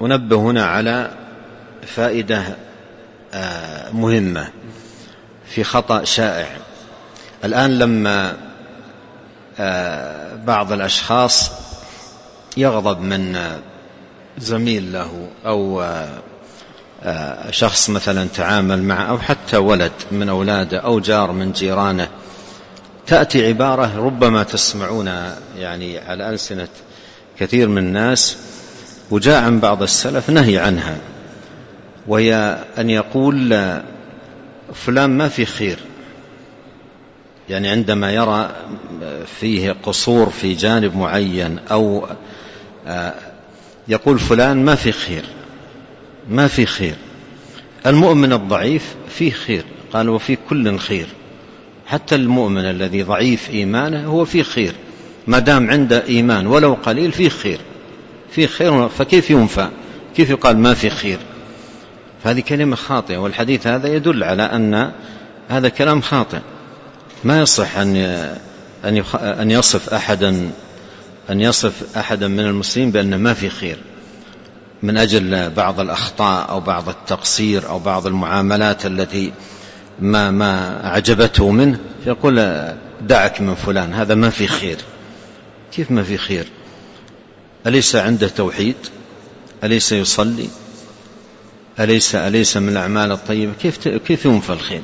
أنبه هنا على فائدة مهمة في خطأ شائع الآن. لما بعض الأشخاص يغضب من زميل له أو شخص مثلا تعامل معه، أو حتى ولد من أولاده أو جار من جيرانه، تأتي عبارة ربما تسمعونها يعني على ألسنة كثير من الناس، وجاء عن بعض السلف نهي عنها، وهي أن يقول فلان ما في خير، يعني عندما يرى فيه قصور في جانب معين، أو يقول فلان ما في خير، ما في خير. المؤمن الضعيف فيه خير، قال وفي كل خير، حتى المؤمن الذي ضعيف إيمانه هو فيه خير، ما دام عنده إيمان ولو قليل فيه خير، فيه خير. فكيف ينفى؟ كيف يقال ما في خير؟ فهذه كلمة خاطئة، والحديث هذا يدل على أن هذا كلام خاطئ. ما يصح أن يصف أحدا من المسلمين بأن ما في خير من أجل بعض الأخطاء أو بعض التقصير أو بعض المعاملات التي ما أعجبته منه، فيقول دعك من فلان، هذا ما في خير. كيف ما في خير؟ أليس عنده توحيد؟ أليس يصلي؟ أليس من الأعمال الطيبة؟ كيف ينفى الخير؟